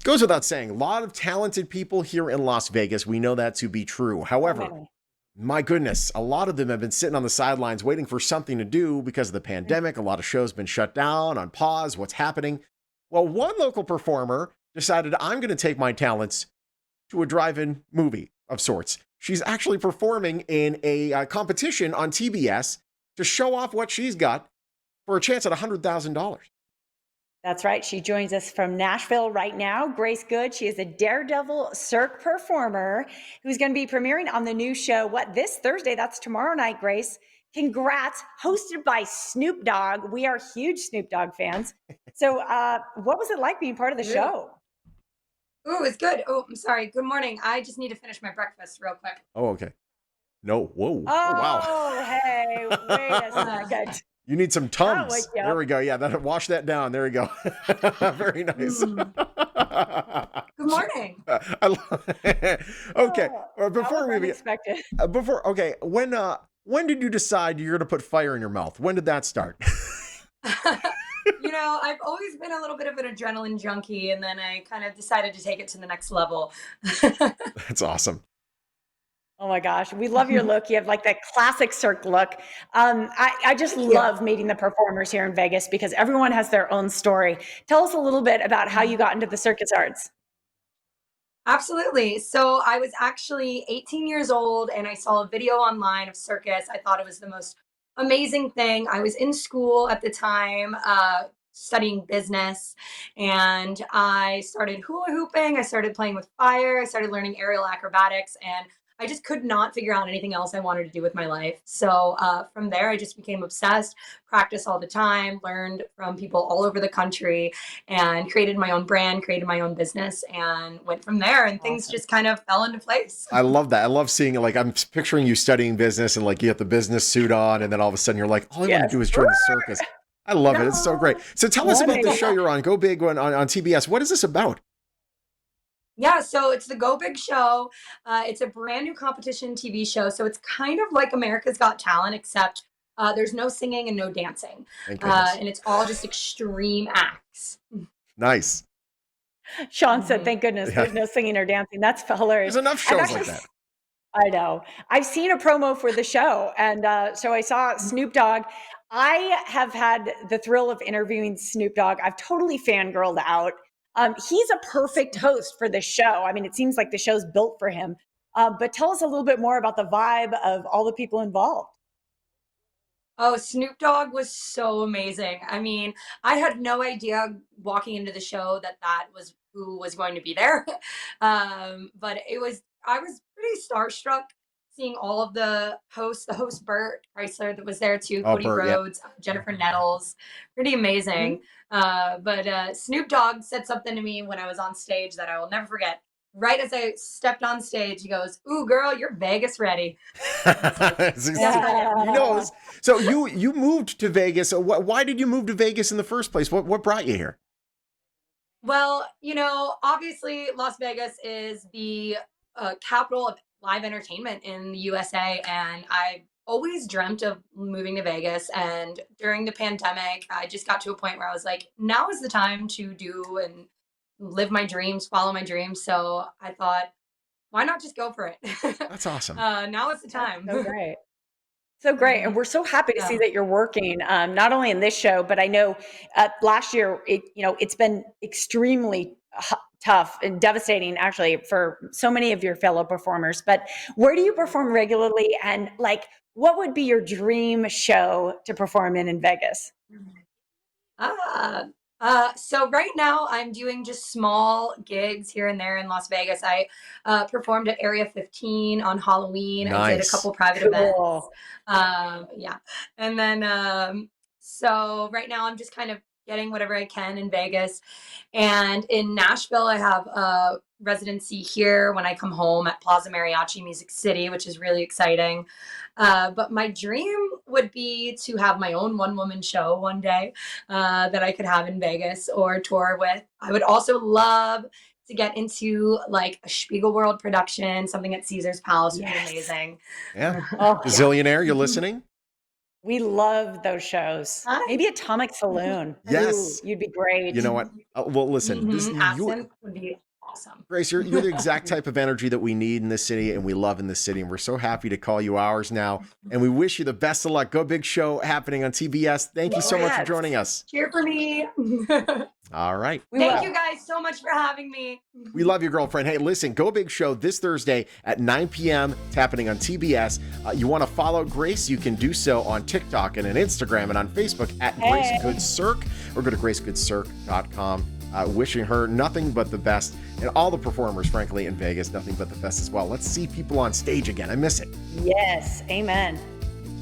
Goes without saying, a lot of talented people here in Las Vegas. We know that to be true. So However, many. my goodness, a lot of them have been sitting on the sidelines waiting for something to do because of the pandemic. A lot of shows have been shut down, on pause. What's happening? Well, one local performer decided I'm going to take my talents to a drive-in movie of sorts. She's actually performing in a competition on TBS to show off what she's got for a chance at $100,000. That's right. She joins us from Nashville right now. Grace Good. She is a Daredevil Cirque performer who's going to be premiering on the new show, this Thursday? That's tomorrow night, Grace. Congrats. Hosted by Snoop Dogg. We are huge Snoop Dogg fans. So, what was it like being part of the Ooh. show? Ooh, it's good. Oh, I'm sorry. Good morning. I just need to finish my breakfast real quick. Oh, okay. No, whoa. Oh, wow. Oh, hey, wait a second. You need some Oh, Tums. yep. There we go. Yeah, wash that down. There we go. Very nice. Good morning. Okay. That Before was we unexpected. okay, when did you decide you're going to put fire in your mouth? When did that start? I've always been a little bit of an adrenaline junkie, and then I kind of decided to take it to the next level. That's awesome. Oh my gosh, we love your look. You have like that classic Cirque look. I just Thank you. love meeting the performers here in Vegas because everyone has their own story. Tell us a little bit about how you got into the circus arts. Absolutely. So I was actually 18 years old and I saw a video online of circus. I thought it was the most amazing thing. I was in school at the time, studying business, and I started hula hooping. I started playing with fire. I started learning aerial acrobatics, and I just could not figure out anything else I wanted to do with my life. So from there, I just became obsessed, practiced all the time, learned from people all over the country, and created my own brand, created my own business, and went from there. And things Awesome. just kind of fell into place. I love that. I love seeing it. Like, I'm picturing you studying business and like you have the business suit on, and then all of a sudden you're like, all I want to Yes. do is join the circus. I love it. It's so great. So tell us about the Wonderful. show you're on. Go Big on TBS. What is this about? Yeah, so it's the Go Big Show. It's a brand new competition TV show. So it's kind of like America's Got Talent, except there's no singing and no dancing. Thank goodness. And it's all just extreme acts. Nice. Sean said, thank goodness Yeah. there's no singing or dancing. That's hilarious. There's enough I've shows like actually- that. I know. I've seen a promo for the show, and so I saw Snoop Dogg. I have had the thrill of interviewing Snoop Dogg. I've totally fangirled out. He's a perfect host for the show. I mean, it seems like the show's built for him. But tell us a little bit more about the vibe of all the people involved. Oh, Snoop Dogg was so amazing. I mean, I had no idea walking into the show that that was who was going to be there. But I was pretty starstruck seeing all of the host Bert Chrysler that was there too, Oh, Cody Bert, yeah. Rhodes, Jennifer Nettles, pretty amazing. But Snoop Dogg said something to me when I was on stage that I will never forget. Right as I stepped on stage, he goes, "Ooh, girl, you're Vegas ready." He knows. So you moved to Vegas. So why did you move to Vegas in the first place? What brought you here? Well, obviously Las Vegas is the capital of live entertainment in the USA, and I always dreamt of moving to Vegas. And during the pandemic, I just got to a point where I was like, now is the time to do and live my dreams, follow my dreams. So I thought, why not just go for it? That's awesome. Now is the time. So great. So great. And we're so happy to see Yeah. that you're working, not only in this show, but I know last year, it's been extremely tough and devastating actually for so many of your fellow performers. But where do you perform regularly? And like, what would be your dream show to perform in Vegas? Ah, so right now I'm doing just small gigs here and there in Las Vegas. I performed at Area 15 on Halloween. I did a Nice. couple private events. Cool. Yeah. And then, so right now I'm just kind of getting whatever I can in Vegas. And in Nashville, I have a residency here when I come home at Plaza Mariachi Music City, which is really exciting. But my dream would be to have my own one woman show one day that I could have in Vegas or tour with. I would also love to get into like a Spiegel World production, something at Caesar's Palace would be Yes. amazing. Yeah. Oh, Gazillionaire, you listening? We love those shows. Hi. Maybe Atomic Saloon. Yes. Ooh, you'd be great. You know what? Well, listen, Accent would be awesome. Grace, you're the exact type of energy that we need in this city and we love in this city. And we're so happy to call you ours now. And we wish you the best of luck. Go Big Show happening on TBS. Thank you so much for joining us. Cheer for me. All right. Thank you guys so much for having me. We love you, girlfriend. Hey, listen, Go Big Show this Thursday at 9 p.m. It's happening on TBS. You want to follow Grace? You can do so on TikTok and on Instagram and on Facebook at Grace Good Cirque, or go to gracegoodcirque.com. Wishing her nothing but the best, and all the performers, frankly, in Vegas, nothing but the best as well. Let's see people on stage again. I miss it. Yes. Amen.